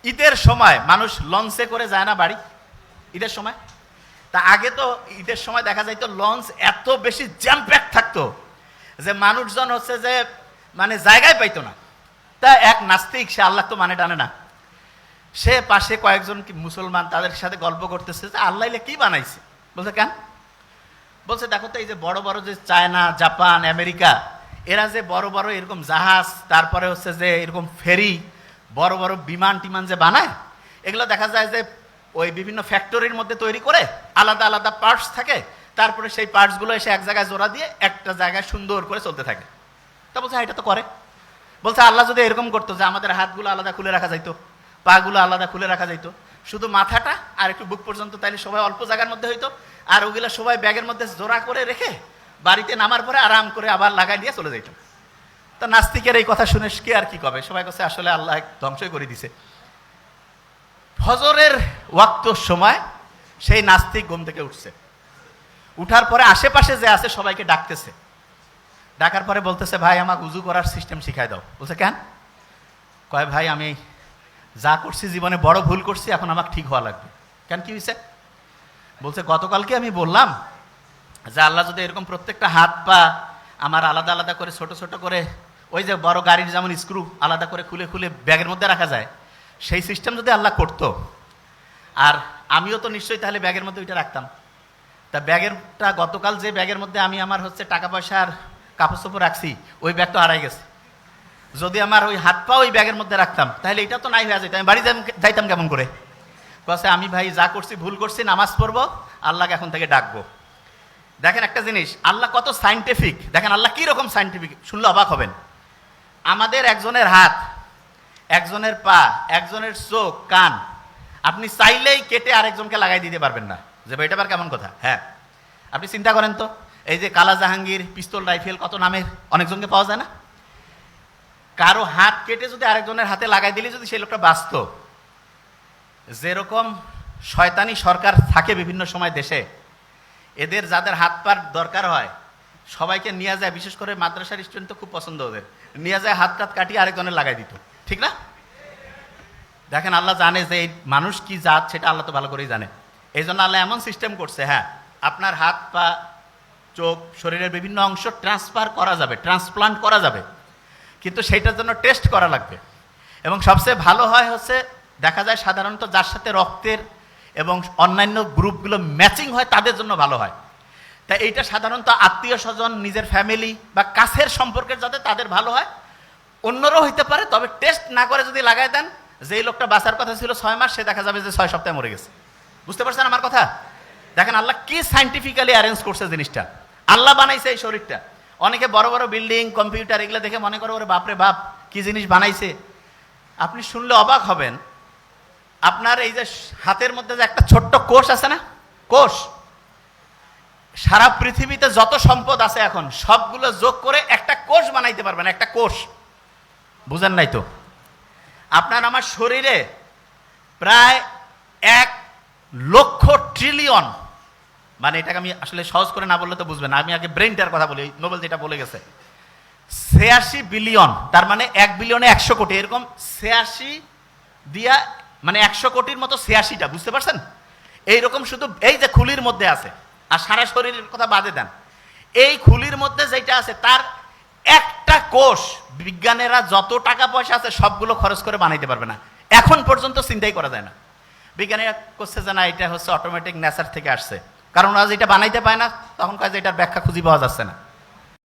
ঈদের সময় মানুষ লঞ্চে করে যায় না বাড়ি, ঈদের সময়। তা আগে তো ঈদের সময় দেখা যাইতো লঞ্চ এত বেশি জ্যাম প্যাক থাকতো যে মানুষজন হচ্ছে যে মানে জায়গায় পাইতো না। তা এক নাস্তিক, সে আল্লাহ তো মানে টানে না, সে পাশে কয়েকজন কি মুসলমান তাদের সাথে গল্প করতেছে যে আল্লাহ কি বানাইছে। বলছে কেন? বলছে দেখো তো এই যে বড় বড় যে চায়না, জাপান, আমেরিকা, এরা যে বড় বড় এরকম জাহাজ, তারপরে হচ্ছে যে এরকম ফেরি, বড় বড় বিমান টিমান যে বানায়, এগুলো দেখা যায় যে ওই বিভিন্ন ফ্যাক্টরির মধ্যে তৈরি করে আলাদা আলাদা পার্টস থাকে, তারপরে সেই পার্টসগুলো এসে এক জায়গায় জোড়া দিয়ে একটা জায়গায় সুন্দর করে চলতে থাকে। তা বলছে এটা তো করে। বলছে আল্লাহ যদি এরকম করতো যে আমাদের হাতগুলো আলাদা খুলে রাখা যাইতো, পাগুলো আলাদা খুলে রাখা যাইতো, শুধু মাথাটা আর একটু বুক পর্যন্ত, তাইলে সবাই অল্প জায়গার মধ্যে হইতো, আর ওগুলো সবাই ব্যাগের মধ্যে জোড়া করে রেখে বাড়িতে নামার পরে আরাম করে আবার লাগাই দিয়ে চলে যাইত। তা নাস্তিকের এই কথা শুনে কে আর কি কবে, সবাই কাছে আসলে আল্লাহ ধ্বংসই করে দিছে। ফজরের ওয়াক্তর সময় সেই নাস্তিক ঘুম থেকে উঠছে, উঠার পরে আশেপাশে যে আছে সবাইকে ডাকতেছে, ডাকার পরে বলতেছে ভাই আমাকে উজু করার সিস্টেম শিখাই দাও। বলছে কেন? কয় ভাই আমি যা করছি জীবনে বড় ভুল করছি, এখন আমাকে ঠিক হওয়া লাগবে। কেন, কি হয়েছে? বলছে গতকালকে আমি বললাম যে আল্লাহ যদি এরকম প্রত্যেকটা হাত পা আমার আলাদা আলাদা করে ছোট ছোট করে, ওই যে বড় গাড়ির যেমন স্ক্রু আলাদা করে খুলে খুলে ব্যাগের মধ্যে রাখা যায়, সেই সিস্টেম যদি আল্লাহ করতো, আর আমিও তো নিশ্চয়ই তাহলে ব্যাগের মধ্যে ওইটা রাখতাম। তা ব্যাগেরটা গতকাল যে ব্যাগের মধ্যে আমি আমার হচ্ছে টাকা পয়সা আর কাপড় চোপড় রাখছি, ওই ব্যাগ তো হারাই গেছে। যদি আমার ওই হাত পা ওই ব্যাগের মধ্যে রাখতাম তাহলে এটা তো নাই হয়ে যেত, আমি বাড়ি যাইতাম কেমন করে? বলছে আমি ভাই যা করছি ভুল করছি, নামাজ পড়বো, আল্লাহকে এখন থেকে ডাকবো। দেখেন একটা জিনিস, আল্লাহ কত সাইন্টিফিক, দেখেন আল্লাহ কি রকম সাইন্টিফিক, শুনলে অবাক হবেন। আমাদের একজনের হাত, একজনের পা, একজনের চোখ, কান আপনি চাইলেই কেটে আরেকজনকে লাগাই দিতে পারবেন না, যে ভাই এটা আবার কেমন কথা? হ্যাঁ, আপনি চিন্তা করেন তো, এই যে কালা জাহাঙ্গীর, পিস্তল, রাইফেল, কত নামের অনেকজনকে পাওয়া যায় না? কারো হাত কেটে যদি আরেকজনের হাতে লাগাই দিলে যদি সেই লোকটা বাঁচত, যেরকম শয়তানি সরকার থাকে বিভিন্ন সময় দেশে, এদের যাদের হাত পার দরকার হয় সবাইকে নিয়ে যায়, বিশেষ করে মাদ্রাসার স্টুডেন্ট তো খুব পছন্দ ওদের, নিয়ে যায় হাত টাত কাটিয়ে আরেকজনের লাগাই দিত, ঠিক না? দেখেন আল্লাহ জানে যে এই মানুষ কি জাত, সেটা আল্লাহ তো ভালো করেই জানে। এই জন্য আল্লাহ এমন সিস্টেম করছে, হ্যাঁ আপনার হাত পা চোখ শরীরের বিভিন্ন অংশ ট্রান্সফার করা যাবে, ট্রান্সপ্লান্ট করা যাবে, কিন্তু সেইটার জন্য টেস্ট করা লাগবে। এবং সবচেয়ে ভালো হয় হচ্ছে দেখা যায় সাধারণত যার সাথে রক্তের এবং অন্যান্য গ্রুপগুলো ম্যাচিং হয় তাদের জন্য ভালো হয়। তাই এইটা সাধারণত আত্মীয় স্বজন, নিজের ফ্যামিলি বা কাছের সম্পর্কের যাতে তাদের ভালো হয়, অন্যরাও হইতে পারে, তবে টেস্ট না করে যদি লাগাই দেন, যেই লোকটা বাঁচার কথা ছিল 6 মাস, সে দেখা যাবে যে 6 সপ্তাহে মরে গেছে। বুঝতে পারছেন আমার কথা? দেখেন আল্লাহ কি সাইন্টিফিক্যালি অ্যারেঞ্জ করছে জিনিসটা, আল্লাহ বানাইছে এই শরীরটা। অনেকে বড় বড় বিল্ডিং, কম্পিউটার এগুলো দেখে মনে করে ওরে বাপরে বাপ কি জিনিস বানাইছে। আপনি শুনলে অবাক হবেন, আপনার এই যে হাতের মধ্যে যে একটা ছোট্ট কোষ আছে না, কোষ, সারা পৃথিবীতে যত সম্পদ আছে এখন সবগুলো যোগ করে একটা কোষ বানাইতে পারবেন, একটা কোষ। বুঝেন নাই তো? আপনার আমার শরীরে প্রায় 1 লক্ষ ট্রিলিয়ন, মানে এটাকে আমি আসলে সহজ করে না বললে তো বুঝবেন না, আমি আগে ব্রেনটার কথা বলি, নোবেল যেটা বলে গেছে 86 বিলিয়ন, তার মানে 1 বিলিয়নে 100 কোটি, এরকম 86 দিয়া মানে 100 কোটির মতো 86টা, বুঝতে পারছেন? এইরকম শুধু এই যে খুলির মধ্যে আছে, আর সারা শরীরের কথা বাদে দেন, এই খুলির মধ্যে যেটা আছে তার একটা কোষ বিজ্ঞানীরা যত টাকা পয়সা আছে সবগুলো খরচ করে বানাইতে পারবে না, এখন পর্যন্ত চিন্তাই করা যায় না। বিজ্ঞানীরা করছে যে না এটা হচ্ছে অটোমেটিক নেচার থেকে আসছে, কারণ আজ এটা বানাইতে পায় না, তখন কাজে এটার ব্যাখ্যা খুঁজে পাওয়া যাচ্ছে না।